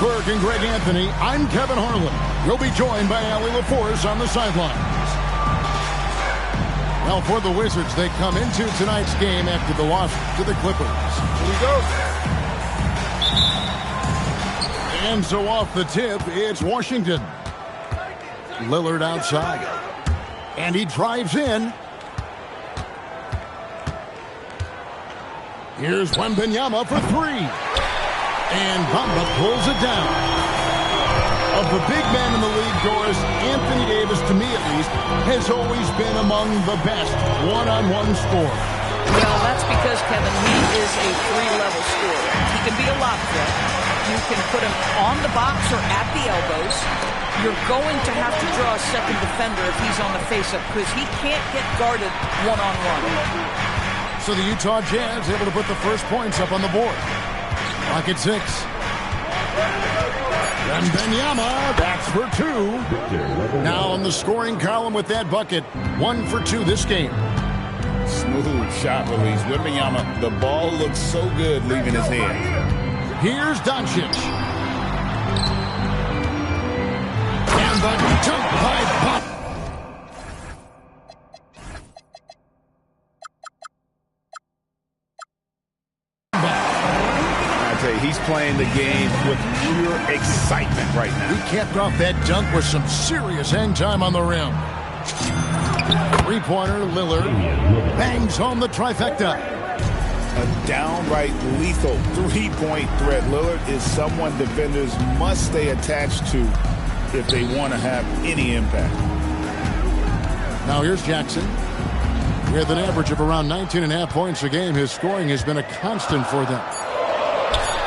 Burke and Greg Anthony, I'm Kevin Harlan. You'll be joined by Allie LaForce on the sidelines. Well, for the Wizards, they come into tonight's game after the loss to the Clippers. Here we go. And so off the tip, it's Washington. Lillard outside. And he drives in. Here's Wembanyama for three. And Bamba pulls it down. Of the big men in the league, Doris, Anthony Davis, to me at least, has always been among the best one-on-one scorers. Well, that's because, Kevin, he is a three-level scorer. He can be a lob threat. You can put him on the box or at the elbows. You're going to have to draw a second defender if he's on the face-up because he can't get guarded one-on-one. So the Utah Jazz able to put the first points up on the board. Clock at 6. Wembanyama, that's for two. Now in the scoring column with that bucket, 1 for 2 this game. Smooth shot release. Wembanyama, the ball looks so good leaving his hand. Here's Doncic. And the jump by Pop. He's playing the game with pure excitement right now. He capped off that dunk with some serious hang time on the rim. Three-pointer, Lillard bangs home the trifecta. A downright lethal three-point threat. Lillard is someone defenders must stay attached to if they want to have any impact. Now here's Jackson. With an average of around 19.5 points a game, his scoring has been a constant for them.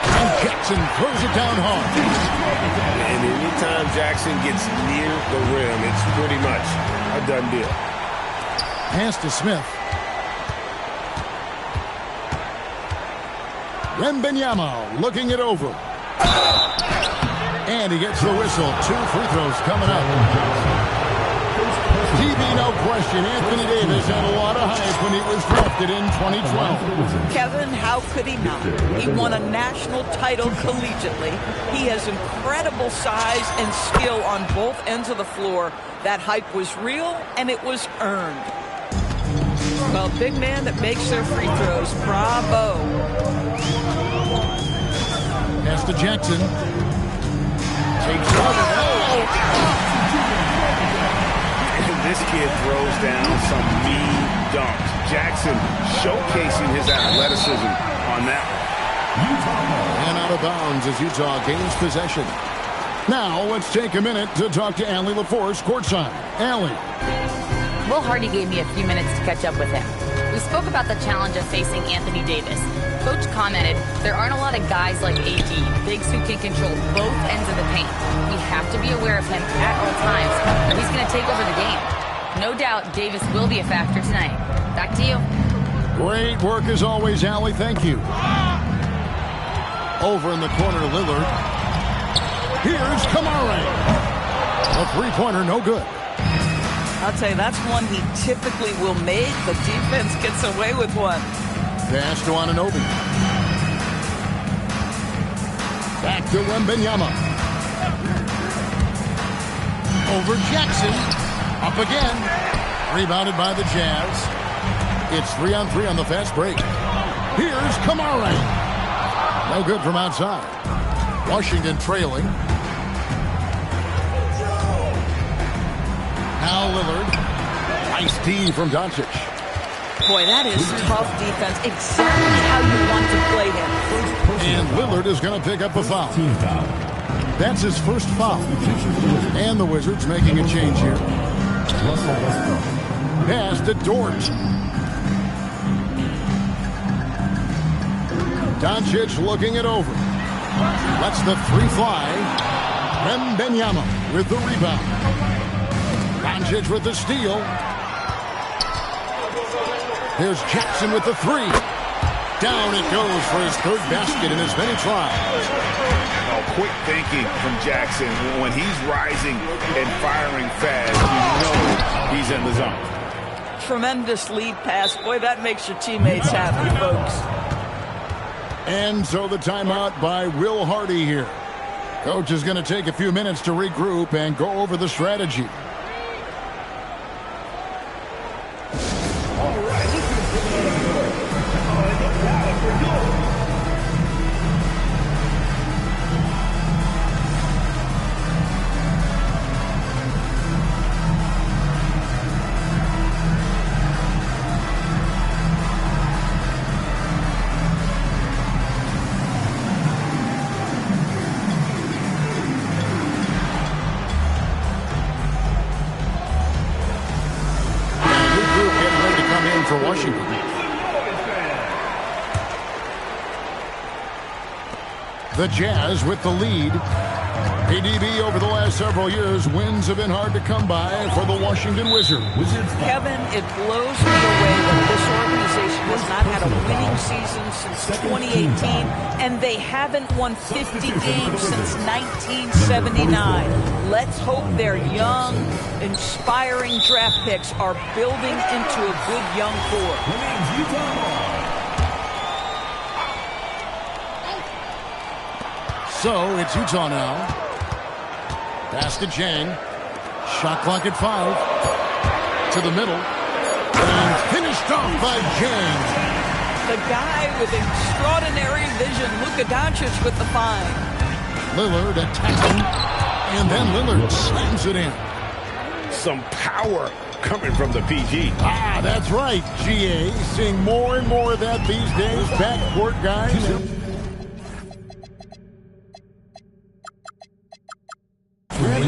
And Jackson throws it down hard. And anytime Jackson gets near the rim, it's pretty much a done deal. Pass to Smith. Wembanyama looking it over. And he gets the whistle. 2 free throws coming up. TV, no question, Anthony Davis had a lot of hype when he was drafted in 2012. Kevin, how could he not? He won a national title collegiately. He has incredible size and skill on both ends of the floor. That hype was real, and it was earned. Well, big man that makes their free throws. Bravo. Pass to Jackson. Takes over. This kid throws down some mean dunks. Jackson showcasing his athleticism on that one. And out of bounds as Utah gains possession. Now let's take a minute to talk to Allie LaForce courtside. Allie. Will Hardy gave me a few minutes to catch up with him. We spoke about the challenge of facing Anthony Davis. Coach commented, there aren't a lot of guys like AD, bigs who can control both ends of the paint. We have to be aware of him at all times, or he's going to take over the game. No doubt Davis will be a factor tonight. Back to you. Great work as always, Allie. Thank you. Over in the corner, Lillard. Here's Kamara. A three-pointer, no good. I'll tell you, that's one he typically will make. The defense gets away with one. Pass to Anunoby. Back to Wembanyama. Over Jackson. Up again. Rebounded by the Jazz. It's 3-on-3 on the fast break. Here's Kamara. No good from outside. Washington trailing. Now Lillard. Nice D from Doncic. Boy, that is tough defense. Exactly how you want to play him. And Lillard is going to pick up a foul. That's his first foul. And the Wizards making a change here. Pass to Dort. Doncic looking it over. Lets the three fly. Wembanyama with the rebound. Doncic with the steal. Here's Jackson with the three. Down it goes for his third basket in as many tries. Oh, quick thinking from Jackson. When he's rising and firing fast, you know he's in the zone. Tremendous lead pass. Boy, that makes your teammates happy, folks. And so the timeout by Will Hardy here. Coach is going to take a few minutes to regroup and go over the strategy. All right, listen to for Washington. The Jazz with the lead. ADB over the last several years, wins have been hard to come by for the Washington Wizards. Kevin, it blows me away that this organization has not had a winning season since 2018, and they haven't won 50 games since 1979. Let's hope their young, inspiring draft picks are building into a good young core. So it's Utah now. Pass to Jang. Shot clock at 5. To the middle. And finished off by Jang. The guy with extraordinary vision, Luka Doncic with the find. Lillard attacking. And then Lillard slams it in. Some power coming from the PG. Ah, that's right, GA. Seeing more and more of that these days. Backcourt guys.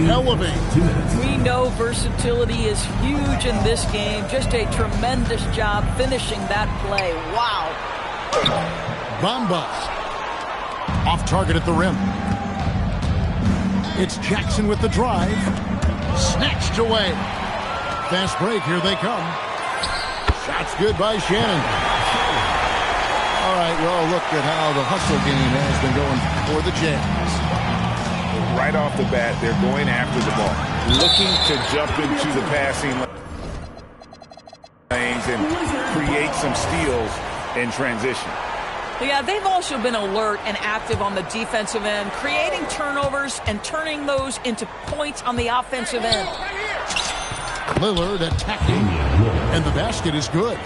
Elevate. We know versatility is huge in this game. Just a tremendous job finishing that play. Wow. Bombas. Off target at the rim. It's Jackson with the drive. Snatched away. Fast break. Here they come. Shots good by Shannon. All right, well, look at how the hustle game has been going for the Jazz. Right off the bat, they're going after the ball, looking to jump into the passing lanes and create some steals in transition. Yeah, they've also been alert and active on the defensive end, creating turnovers and turning those into points on the offensive end. Lillard attacking, and the basket is good.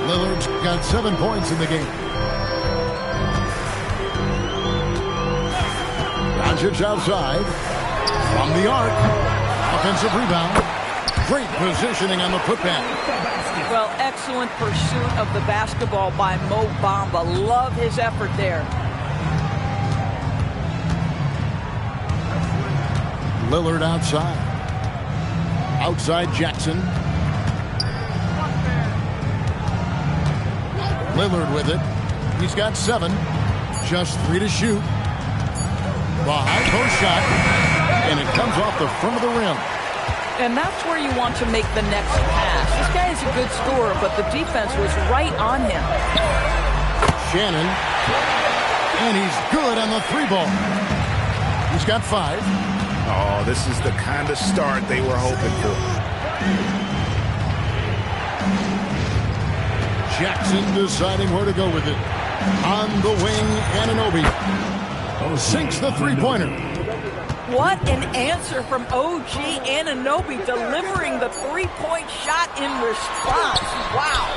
Lillard's got 7 points in the game. Doncic outside. From the arc. Offensive rebound. Great positioning on the putback. Well, excellent pursuit of the basketball by Mo Bamba. Love his effort there. Lillard outside. Outside Jackson. Lillard with it. He's got 7. Just 3 to shoot. The high post shot, and it comes off the front of the rim. And that's where you want to make the next pass. This guy is a good scorer, but the defense was right on him. Shannon, and he's good on the 3 ball. He's got 5. Oh, this is the kind of start they were hoping for. Jackson deciding where to go with it. On the wing, Anunoby sinks the 3-pointer. What an answer from OG Anunoby, delivering the 3-point shot in response. Wow.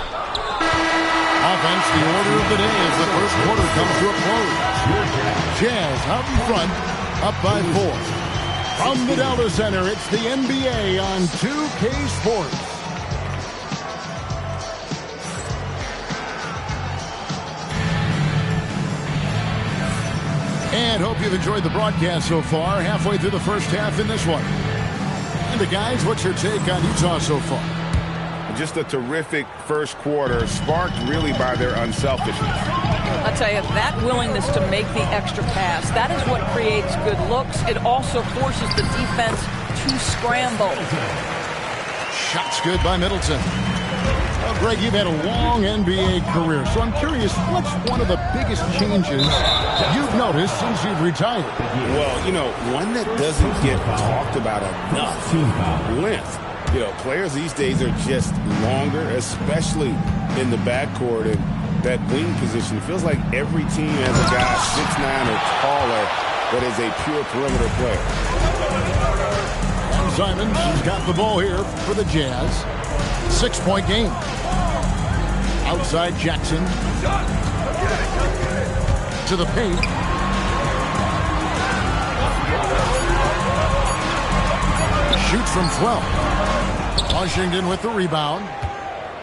Offense, the order of the day as the first quarter comes to a close. Jazz out in front, up by 4. From the Delta Center, it's the NBA on 2K Sports. And hope you've enjoyed the broadcast so far. Halfway through the first half in this one. And the guys, what's your take on Utah so far? Just a terrific first quarter, sparked really by their unselfishness. I'll tell you, that willingness to make the extra pass, that is what creates good looks. It also forces the defense to scramble. Shots good by Middleton. Well, Greg, you've had a long NBA career, so I'm curious, what's one of the biggest changes you've noticed since you've retired? Well, you know, one that doesn't get talked about enough, length. You know, players these days are just longer, especially in the backcourt and that wing position. It feels like every team has a guy 6'9" or taller but as a pure perimeter player. And Simons has got the ball here for the Jazz. 6-point game. Outside Jackson. To the paint. Shoots from 12. Washington with the rebound.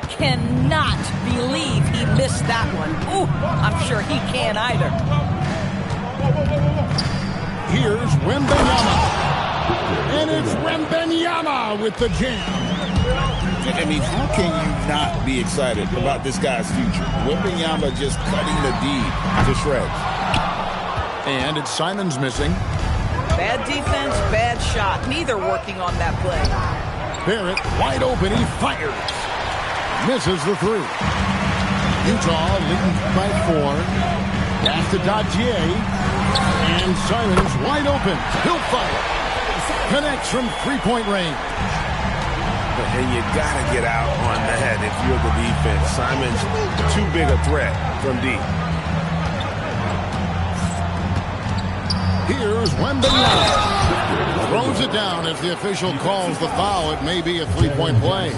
Cannot believe he missed that one. Ooh, I'm sure he can't either. Here's Wembanyama. And it's Wembanyama with the jam. I mean, how can you not be excited about this guy's future? Wembanyama just cutting the D to shreds. And it's Simons missing. Bad defense, bad shot. Neither working on that play. Barrett wide open. He fires. Misses the three. Utah leading by 4. Pass to Dadier. And Simons wide open. He'll fire. Connects from 3-point range. And you got to get out on the head if you're the defense. Simons too big a threat from deep. Here's Wembanyama. Throws it down as the official calls the foul. It may be a 3-point play.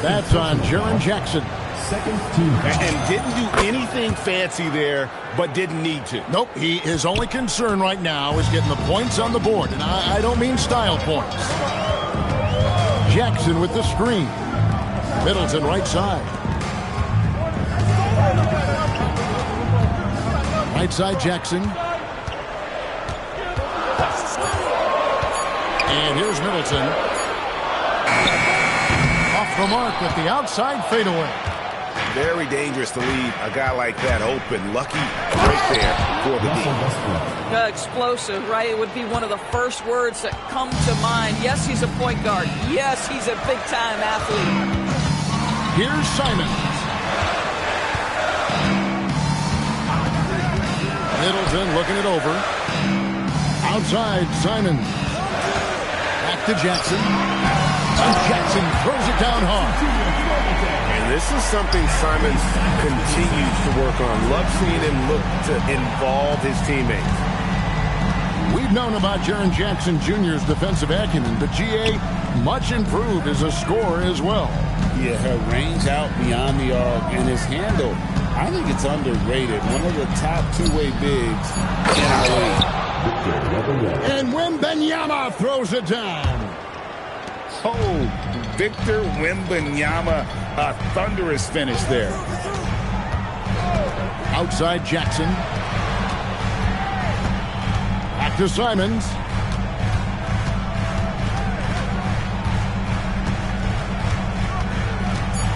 That's on Jaren Jackson. And didn't do anything fancy there, but didn't need to. Nope, his only concern right now is getting the points on the board. And I don't mean style points. Jackson with the screen. Middleton right side. Right side Jackson. And here's Middleton. Off the mark with the outside fadeaway. Very dangerous to leave a guy like that open. Lucky right there for the D. Explosive, right? It would be one of the first words that come to mind. Yes, he's a point guard. Yes, he's a big-time athlete. Here's Simons. Middleton looking it over. Outside, Simons. Back to Jackson. And Jackson throws it down hard. And this is something Simons continues to work on. Love seeing him look to involve his teammates. We've known about Jaren Jackson Jr.'s defensive acumen, but GA much improved as a scorer as well. Yeah, her range out beyond the arc and his handle, I think it's underrated. One of the top two-way bigs in our league. And Wembanyama throws it down. Oh, Victor Wembanyama, a thunderous finish there. Outside Jackson. Back to Simons.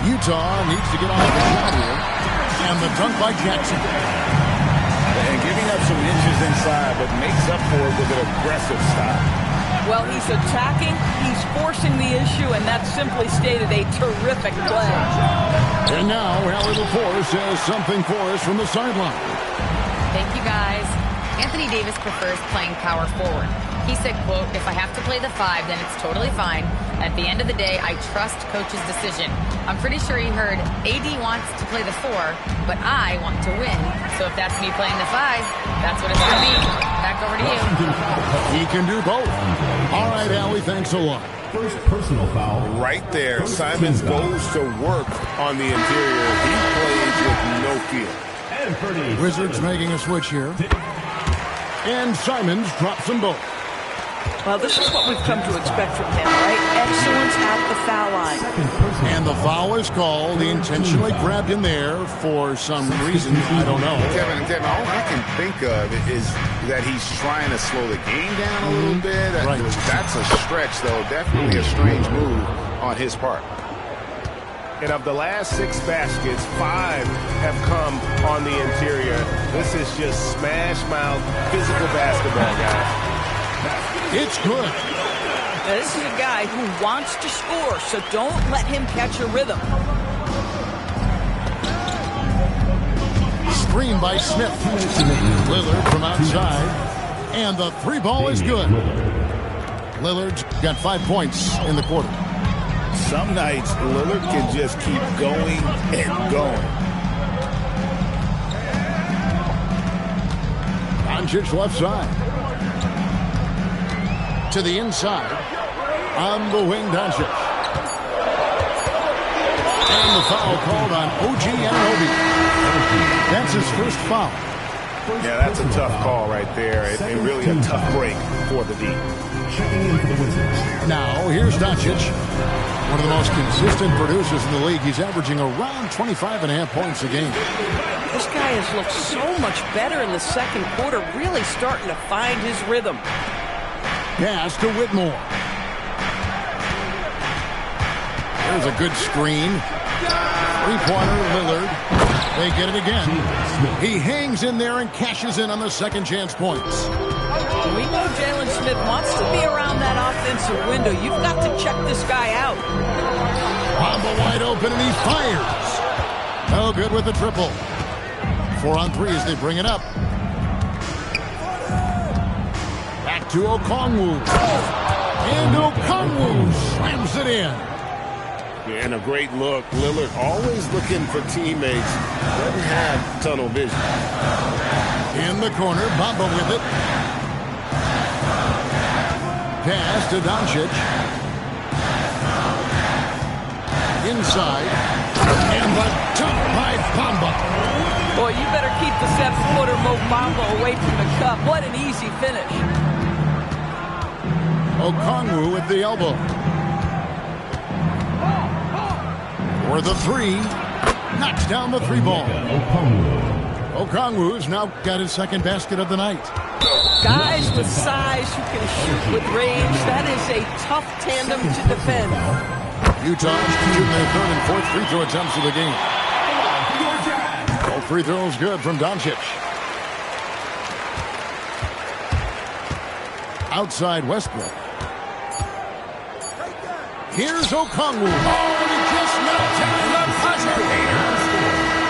Utah needs to get off the shot here. And the dunk by Jackson. And giving up some inches inside, but makes up for it with an aggressive stop. Well, he's attacking, he's forcing the issue, and that's simply stated a terrific play. And now, Allie LaForce has something for us from the sideline. Thank you, guys. Anthony Davis prefers playing power forward. He said, quote, "If I have to play the 5, then it's totally fine. At the end of the day, I trust coach's decision." I'm pretty sure he heard AD wants to play the 4, but I want to win. So if that's me playing the 5, that's what it's going to be. Back over to you. He can do both. All right, Allie, thanks a lot. First personal foul. Right there, Simons goes to work on the interior. He plays with no fear. Wizards making a switch here. And Simons drops them both. Well, this is what we've come to expect from him, right? Excellence at the foul line. And the foul is called. He intentionally grabbed him there for some reason. I don't know. Kevin, all I can think of is that he's trying to slow the game down a little bit. Right. That's a stretch, though. Definitely a strange move on his part. And of the last 6 baskets, 5 have come on the interior. This is just smash mouth physical basketball, guys. It's good. Now, this is a guy who wants to score, so don't let him catch a rhythm. Screen by Smith. Lillard from outside. And the 3 ball is good. Lillard's got 5 points in the quarter. Some nights, Lillard can just keep going and going. Doncic left side. To the inside. On the wing, Doncic. And the foul called on OG Anunoby. That's his first foul. Yeah, that's a tough call right there, and really a tough break for the D. Now, here's Doncic, one of the most consistent producers in the league. He's averaging around 25.5 points a game. This guy has looked so much better in the second quarter, really starting to find his rhythm. Pass to Whitmore. There's a good screen. Three-pointer, Lillard. They get it again. He hangs in there and cashes in on the second chance points. We know Jalen Smith wants to be around that offensive window. You've got to check this guy out. Bamba wide open, and he fires. No good with the triple. 4 on 3 as they bring it up. Back to Okongwu. And Okongwu slams it in. Yeah, and a great look. Lillard always looking for teammates. Doesn't have tunnel vision. In the corner, Bamba with it. Pass to Doncic. Inside. And the dunk by Bamba. Boy, you better keep the 7-footer Mo Bamba away from the cup. What an easy finish. Okongwu with the elbow. For the three. Knocks down the three ball. Okongwu's now got his second basket of the night. Guys with size who can shoot with range, that is a tough tandem to defend. Utah's shooting their third and fourth free throw attempts of the game. Both free throws good from Doncic. Outside Westbrook. Here's Okongwu. Oh, he just knocked down the buzzer.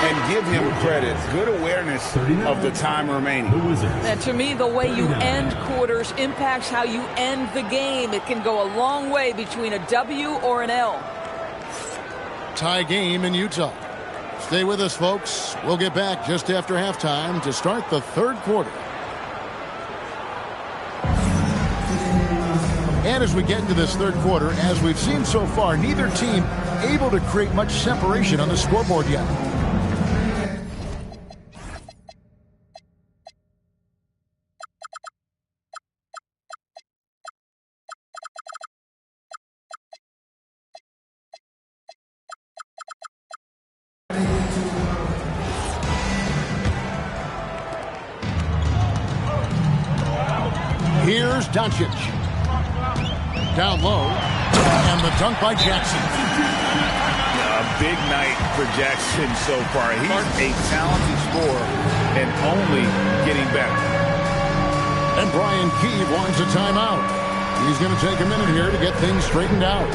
And give him credit. Good awareness of the time remaining. And to me, the way you end quarters impacts how you end the game. It can go a long way between a W or an L. Tie game in Utah. Stay with us, folks. We'll get back just after halftime to start the third quarter. And as we get into this third quarter, as we've seen so far, neither team able to create much separation on the scoreboard yet. Here's Doncic. Down low. And the dunk by Jackson. A big night for Jackson so far. He's a talented scorer and only getting better. And Brian Keeve wants a timeout. He's going to take a minute here to get things straightened out.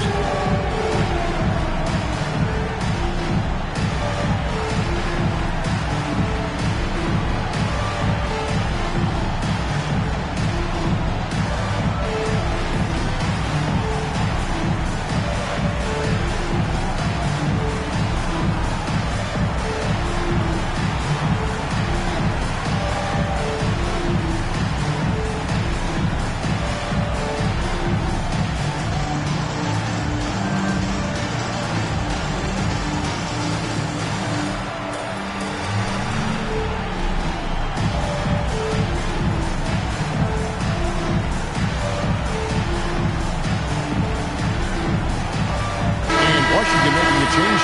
Washington making a change.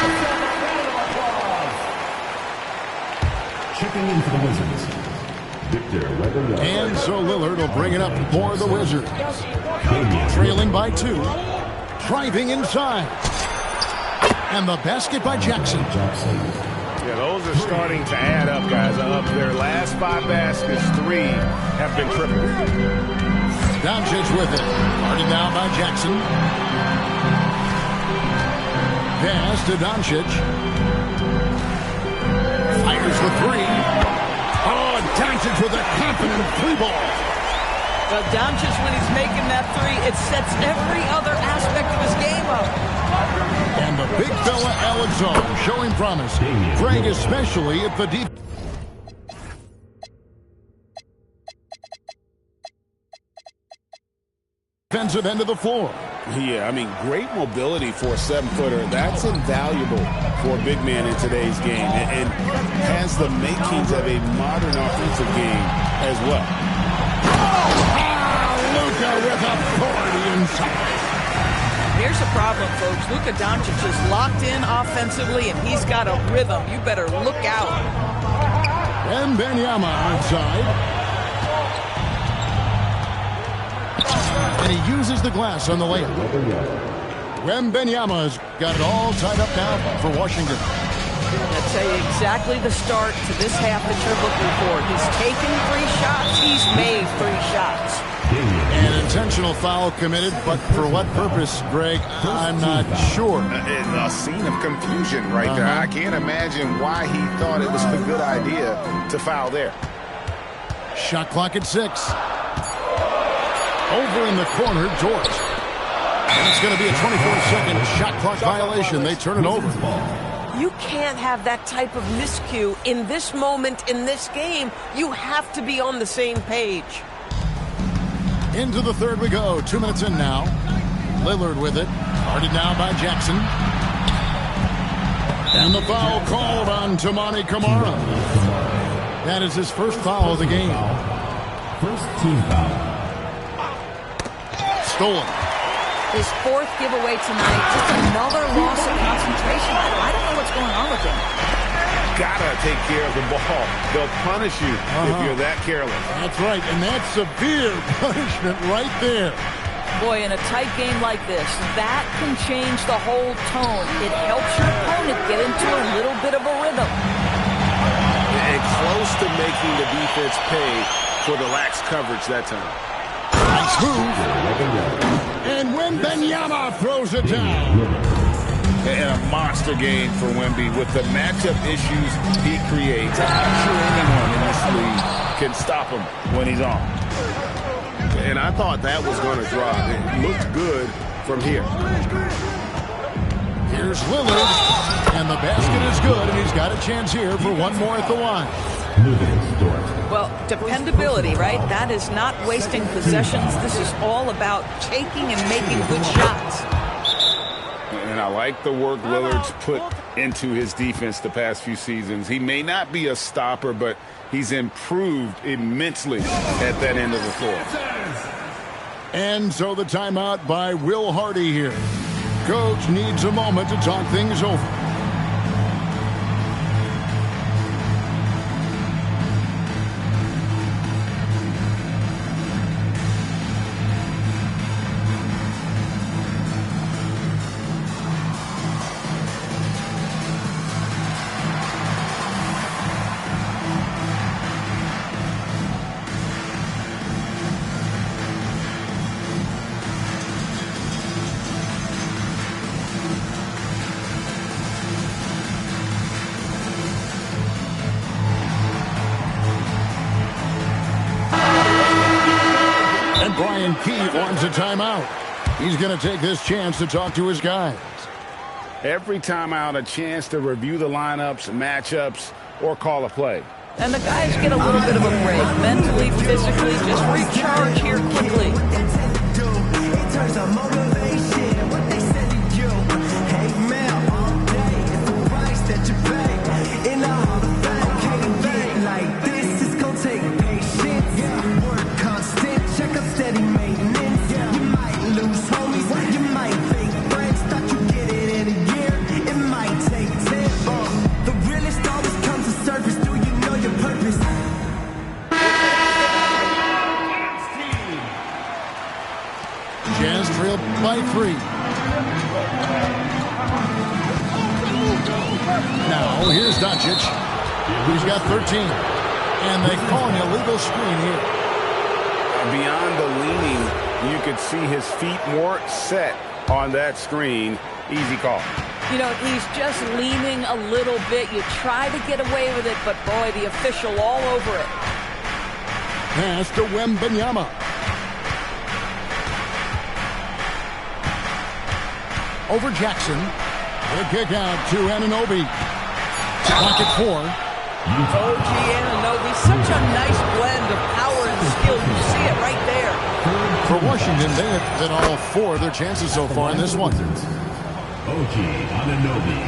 Checking in for the Wizards. Victor Wembanyama. And so Lillard will bring it up for the Wizards. Trailing by 2. Driving inside. And the basket by Jackson. Yeah, those are starting to add up, guys. Of their last 5 baskets, 3 have been tripled. Doncic with it. Guarded down by Jackson. Pass to Doncic. Fires the 3. Oh, Doncic with a confident 3 ball. But Doncic, when he's making that 3, it sets every other aspect of his game up. And the big fella Alexander showing promise. Craig especially at the deep. defensive end of the floor. Yeah, I mean, great mobility for a 7-footer. That's invaluable for a big man in today's game, and has the makings of a modern offensive game as well. Luka with authority inside. Here's the problem, folks. Luka Doncic is locked in offensively, and he's got a rhythm. You better look out. Wembanyama outside. And he uses the glass on the layup. Wembanyama's got it all tied up now for Washington. I'll tell you exactly the start to this half that you're looking for. He's taken 3 shots. He's made 3 shots. An intentional foul committed, but for what purpose, Greg? I'm not sure. A scene of confusion right there. I can't imagine why he thought it was a good idea to foul there. Shot clock at 6. Over in the corner, George. And it's going to be a 24-second shot clock violation. They turn it over. You can't have that type of miscue in this moment in this game. You have to be on the same page. Into the third we go. 2 minutes in now. Lillard with it. Guarded now by Jackson. And the foul called on Toumani Camara. That is his first foul of the game. First team foul. Stolen. His 4th giveaway tonight. Just another loss of concentration. I don't know what's going on with him. Gotta take care of the ball. They'll punish you if you're that careless. That's right, and that's severe punishment right there. Boy, in a tight game like this, that can change the whole tone. It helps your opponent get into a little bit of a rhythm. And close to making the defense pay for the lax coverage that time. Nice move. And Wembanyama throws it down. And a monster game for Wemby with the matchup issues he creates. I'm not sure anyone in this league can stop him when he's on. And I thought that was going to drop. It looked good from here. Here's Lillard, and the basket is good, and he's got a chance here for one more at the line. Well, dependability, right? That is not wasting possessions. This is all about taking and making good shots. And I like the work Lillard's put into his defense the past few seasons. He may not be a stopper, but he's improved immensely at that end of the floor. And so the timeout by Will Hardy here. Coach needs a moment to talk things over. Brian Keith wants a timeout. He's going to take this chance to talk to his guys. Every timeout, a chance to review the lineups, matchups, or call a play. And the guys get a little bit of a break, mentally, physically, just recharge here quickly. Jazz trailed by 3. Now, here's Doncic. He's got 13. And they call an illegal screen here. Beyond the leaning, you could see his feet more set on that screen. Easy call. You know, he's just leaning a little bit. You try to get away with it, but boy, the official all over it. Pass to Wembanyama. Over Jackson. The kick out to Anunoby. Clock at 4. OG Anunoby, such a nice blend of power and skill. You see it right there. For Washington, they have hit all 4 of their chances so far in this one. OG Anunoby.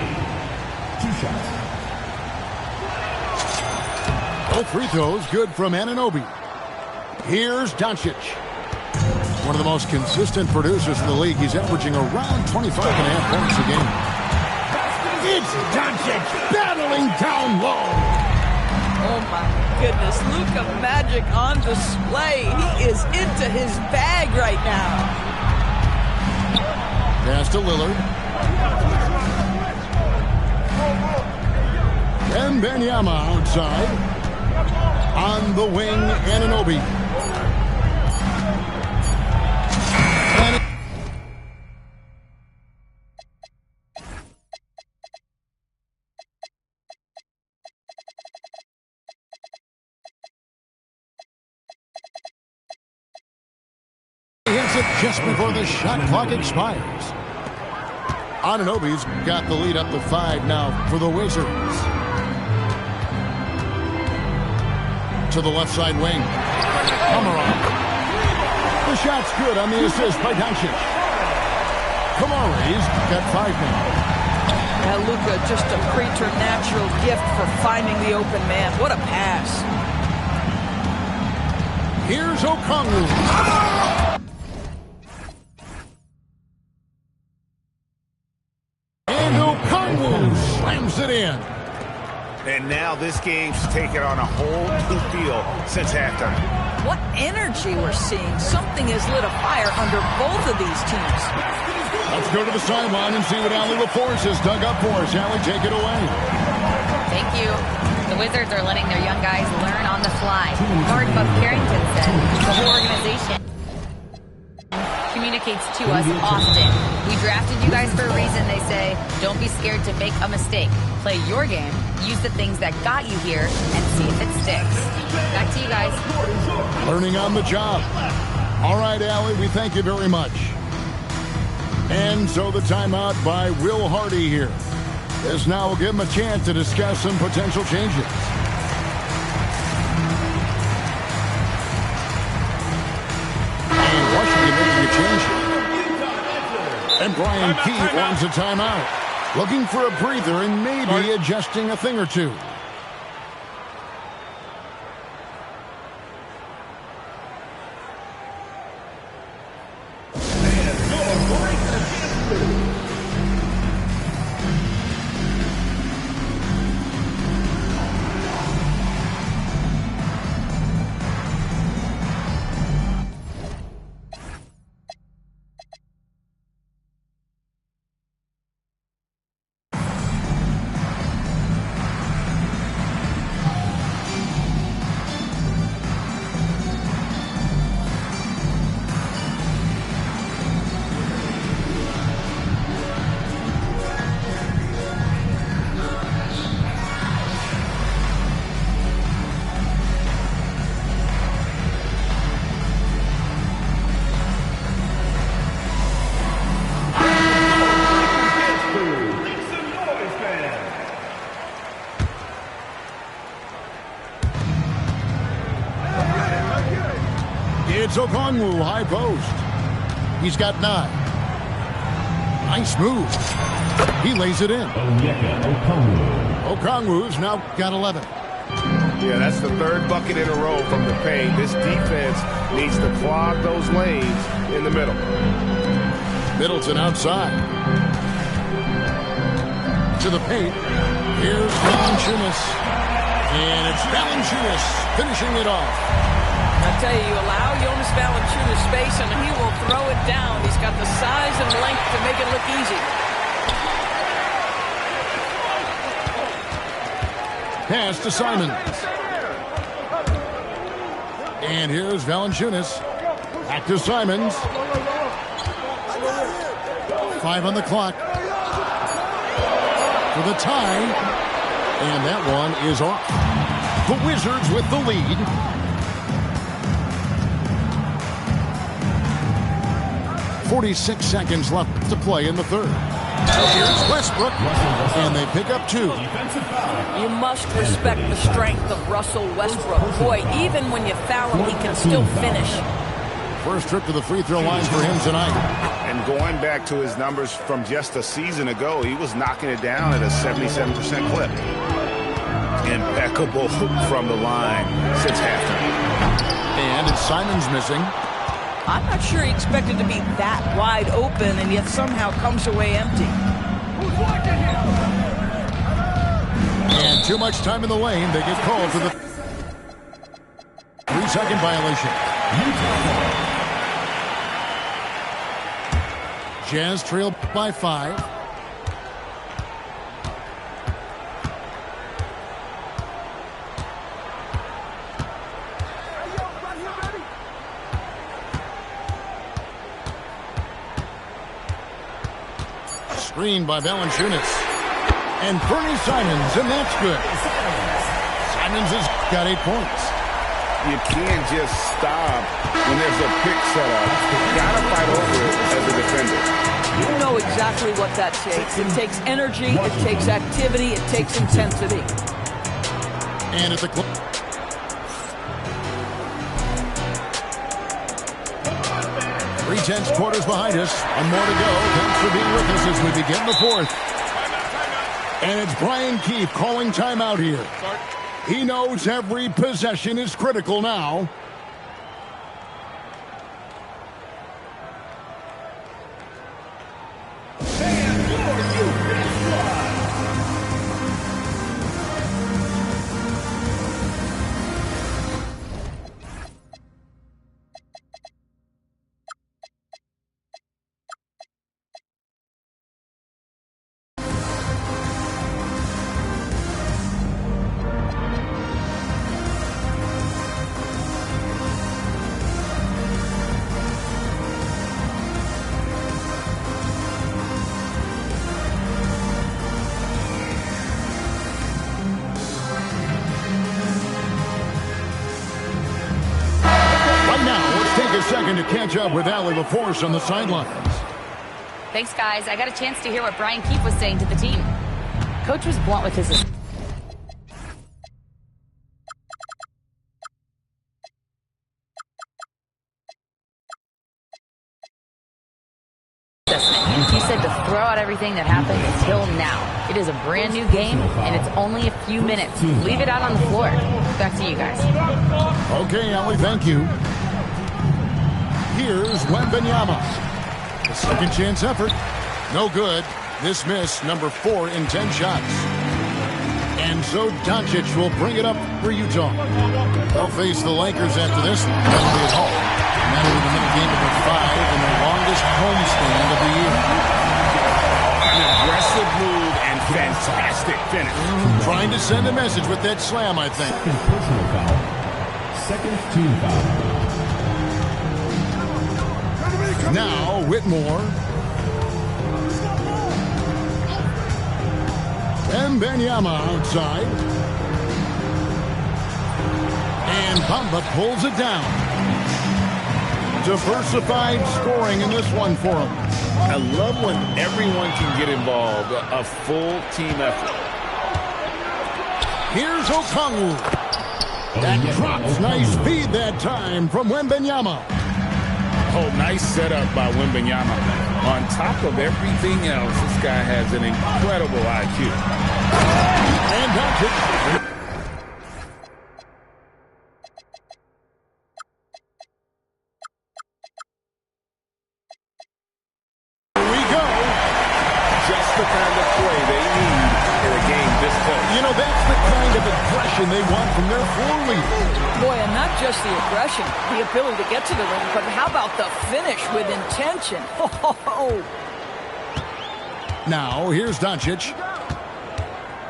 2 shots. Both free throws good from Anunoby. Here's Doncic. One of the most consistent producers in the league. He's averaging around 25.5 points a game. It's Doncic battling down low. Oh, my goodness. Luka Magic on display. He is into his bag right now. Pass to Lillard. And Wembanyama outside. On the wing, Anunoby. Just before the shot clock expires. Anunoby's got the lead up to 5 now for the Wizards. To the left side wing. Komarov. The shot's good on the assist by Doncic. Kamari's got 5 now. Yeah, Luka, just a preternatural gift for finding the open man. What a pass. Here's Okongwu. And Okongwu slams it in. And now this game's taken on a whole new feel since halftime. What energy we're seeing. Something has lit a fire under both of these teams. Let's go to the sideline and see what Allie LaForce has dug up for us. Allie, take it away. Thank you. The Wizards are letting their young guys learn on the fly. Guard Buck Carrington said the whole organization communicates to us often. We drafted you guys for a reason, they say. Don't be scared to make a mistake. Play your game, use the things that got you here, and see if it sticks. Back to you guys. Learning on the job. All right, Allie, we thank you very much. And so the timeout by Will Hardy here. This now will give him a chance to discuss some potential changes. And Washington making a change. And Brian Keefe wants a timeout. Looking for a breather and maybe adjusting a thing or two. It's Okongwu, high post. He's got 9. Nice move. He lays it in. Okongwu's now got 11. Yeah, that's the 3rd bucket in a row from the paint. This defense needs to clog those lanes in the middle. Middleton outside. To the paint. Here's Valanciunas. And it's Valanciunas finishing it off. I tell you, you allow Jonas Valanciunas space and he will throw it down. He's got the size and length to make it look easy. Pass to Simons. And here's Valanciunas. Back to Simons. 5 on the clock. For the tie. And that one is off. The Wizards with the lead. 46 seconds left to play in the 3rd. Here's Westbrook, and they pick up 2. You must respect the strength of Russell Westbrook. Boy, even when you foul him, he can still finish. first trip to the free throw line for him tonight. And going back to his numbers from just a season ago, he was knocking it down at a 77% clip. Impeccable from the line since halftime. And it's Simons missing. I'm not sure he expected to be that wide open and yet somehow comes away empty. And too much time in the lane. They get called for the 3-second violation. Jazz trail by 5. Screen by Valanciunas. And Bernie Simons, and that's good. Simons has got 8 points. You can't just stop when there's a pick set up. You gotta fight over it as a defender. You know exactly what that takes. It takes energy, it takes activity, it takes intensity. And at the clock. 3/10 quarters behind us. One more to go. Thanks for being with us as we begin the fourth. And it's Brian Keefe calling timeout here. He knows every possession is critical now. Second to catch up with Allie LaForce on the sidelines. Thanks, guys. I got a chance to hear what Brian Keefe was saying to the team. Coach was blunt with his assessment. He said to throw out everything that happened until now. It is a brand new game, and it's only a few minutes. Leave it out on the floor. Back to you guys. Okay, Allie, thank you. Here's Wembanyama. A second chance effort. No good. This miss, number 4 in 10 shots. And so Doncic will bring it up for Utah. They'll face the Lakers after this one. That'll be at home. And that'll be the middle game of the 5 and the longest homestand of the year. An aggressive move and fantastic finish. Trying to send a message with that slam, I think. Personal foul. Second team foul. Now, Whitmore. Wembanyama outside. And Bamba pulls it down. Diversified scoring in this one for him. I love when everyone can get involved. A full team effort. Here's Okongwu. That drops. Nice feed that time from Wembanyama. Oh, nice setup by Wembanyama. On top of everything else, this guy has an incredible IQ. And Doncic. Here we go. Just the kind of play they need in a game this close. You know, that's the kind of aggression they want from their floor leader. Boy, and not just the aggression, the ability to get to the ring, but how about the finish with intention? Oh. Now, here's Doncic.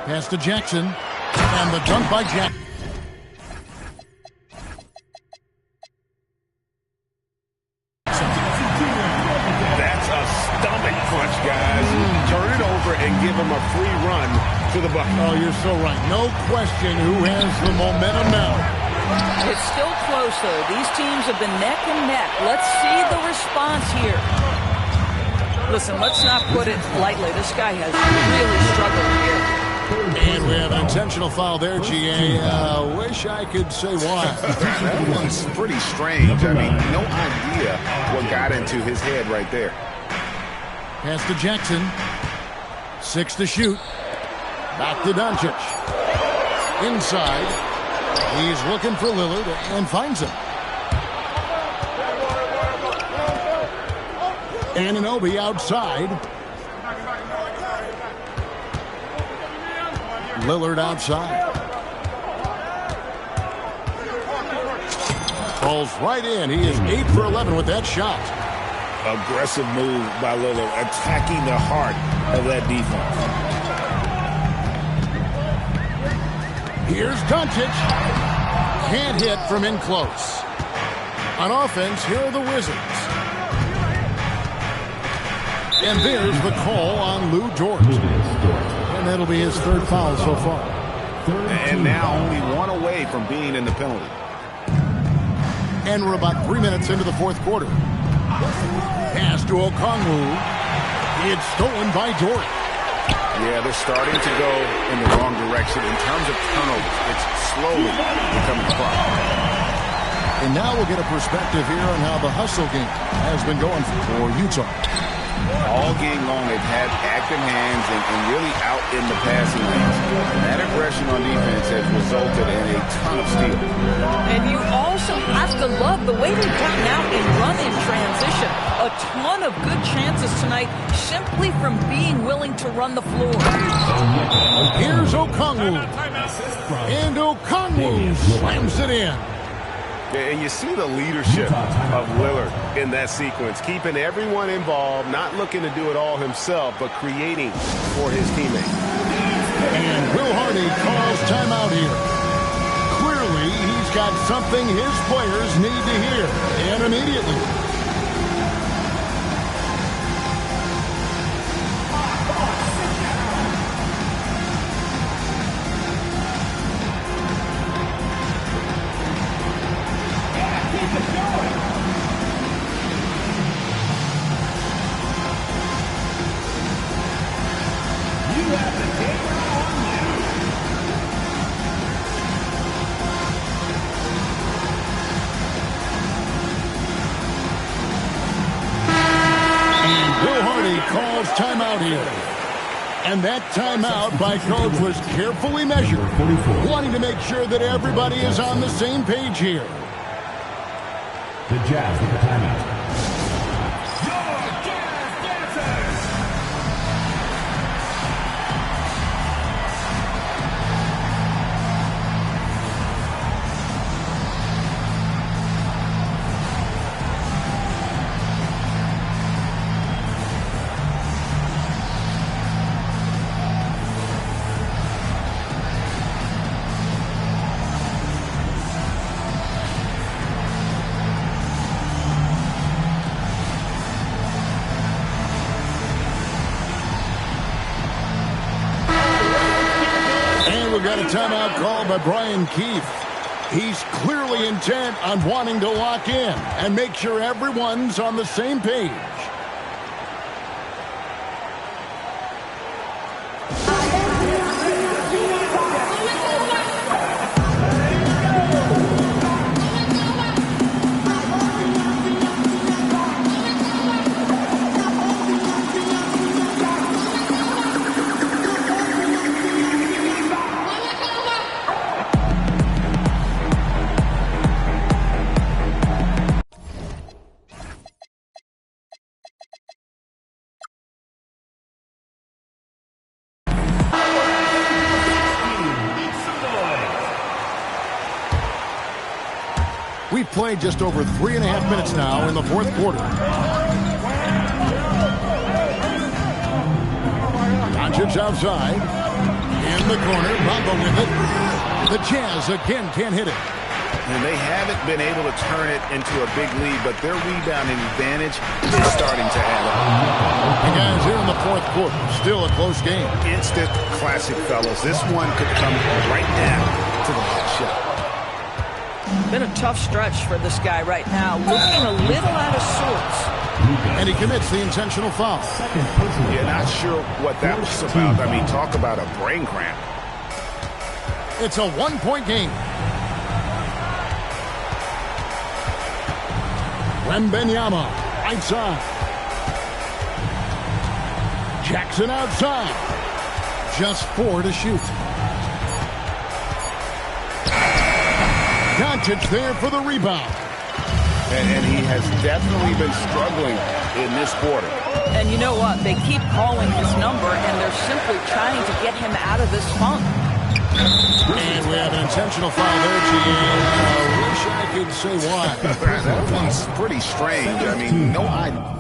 Pass to Jackson. And the dunk by Jackson. That's a stomach punch, guys. Turn it over and give him a free run to the bucket. Oh, you're so right. No question who has the momentum now. It's still close, though. These teams have been neck and neck. Let's see the response here. Listen, let's not put it lightly. This guy has really struggled here. And we have an intentional foul there, GA. Wish I could say why. That one's pretty strange. I mean, no idea what got into his head right there. Pass to Jackson. 6 to shoot. Back to Doncic. Inside. He's looking for Lillard and finds him. Anunoby outside. Lillard outside. Falls right in. He is 8 for 11 with that shot. Aggressive move by Lillard, attacking the heart of that defense. Here's Doncic. Can't hit from in close. On offense, here are the Wizards. And there's the call on Lou Dort. And that'll be his 3rd foul so far. And now only 1 away from being in the penalty. And we're about 3 minutes into the 4th quarter. Pass to Okongwu. It's stolen by Dort. Yeah, they're starting to go in the wrong direction in terms of turnovers. It's slowly becoming a problem. And now we'll get a perspective here on how the hustle game has been going for Utah. All game long, they've had active hands and really out in the passing lanes. That aggression on defense has resulted in a ton of steals. And you also have to love the way they've gotten out and run in transition. A ton of good chances tonight simply from being willing to run the floor. Here's Okongwu. And Okongwu slams it in. And you see the leadership of Lillard in that sequence, keeping everyone involved, not looking to do it all himself, but creating for his teammates. And Will Hardy calls timeout here. Clearly, he's got something his players need to hear, and immediately. Calls timeout here. And that timeout by Coach was carefully measured, wanting to make sure that everybody is on the same page here. The Jazz with the timeout. Got a timeout called by Brian Keefe. He's clearly intent on wanting to lock in and make sure everyone's on the same page. We've played just over 3.5 minutes now in the 4th quarter. Doncic outside. In the corner. Bamba with it. The Jazz again can't hit it. And they haven't been able to turn it into a big lead, but their rebounding advantage is starting to add up. And guys, here in the 4th quarter, still a close game. Instant classic, fellas. This one could come right down to the last shot. Been a tough stretch for this guy right now, looking a little out of sorts. And he commits the intentional foul. Yeah, not sure what that was about. I mean, talk about a brain cramp. It's a one-point game. Wembenyama, right side. Jackson outside. Just 4 to shoot. Doncic there for the rebound. And he has definitely been struggling in this quarter. And you know what? They keep calling his number, and they're simply trying to get him out of this funk. And we have an intentional foul there, GM. I wish I could say why. That one's pretty strange. I mean, no idea.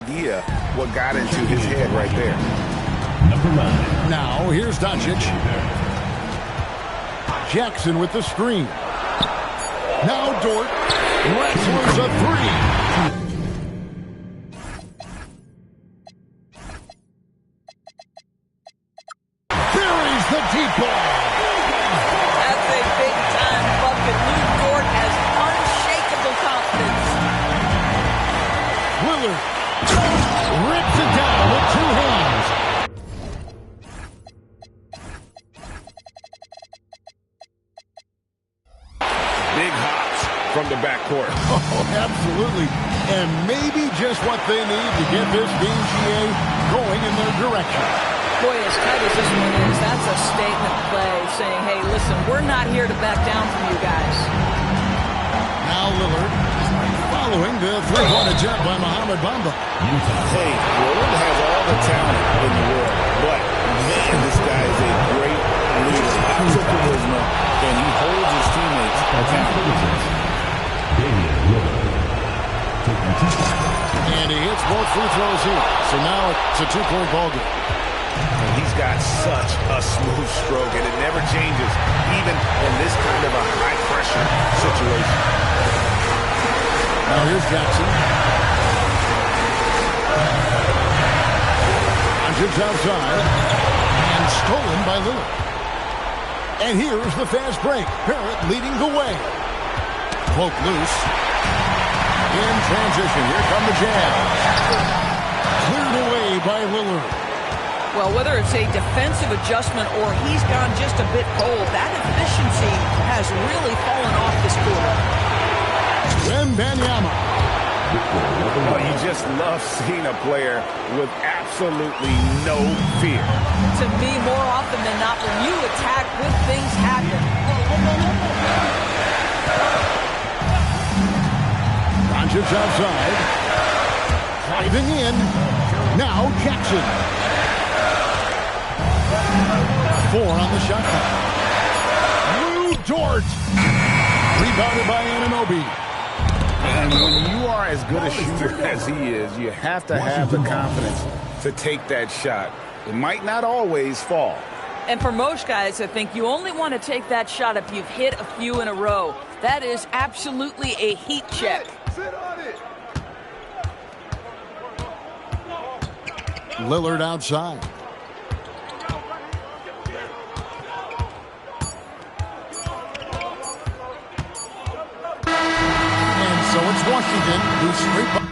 idea what got into his head right there. Number 9. Now, here's Doncic. Jackson with the screen. Now Dort wrestles a three. Buries the deep ball. That's a big-time bucket. Lou Dort has unshakable confidence. Lillard rips it down with two hands. Big hops from the backcourt. Oh, absolutely. And maybe just what they need to get this game, GA, going in their direction. Boy, as tight as this one is, that's a statement play saying, hey, listen, we're not here to back down from you guys. Now Lillard following the three-point attempt by Mohamed Bamba. Hey, Lillard has all the talent in the world, but man, this guy is a great leader. Lots of charisma, and he holds his teammates accountable. And he hits both free throws here. So now it's a two-point ball game. And he's got such a smooth stroke, and it never changes, even in this kind of a high-pressure situation. Now here's Jackson. Doncic outside. And stolen by Lillard. And here's the fast break. Barrett leading the way. Cloak loose. In transition, here come the Jazz. Cleared away by Lillard. Well, whether it's a defensive adjustment or he's gone just a bit bold, that efficiency has really fallen off this quarter. Wembanyama. Well, you just love seeing a player with absolutely no fear. To me, more often than not, when you attack, good things happen. Doncic outside. Driving in. Now Jackson. 4 on the shot clock. Lou Dort. Rebounded by Anunoby. And when you are as good a shooter as he is, you have to have the confidence to take that shot. It might not always fall. And for most guys, I think you only want to take that shot if you've hit a few in a row. That is absolutely a heat check. Lillard outside. And so it's Washington who straight by.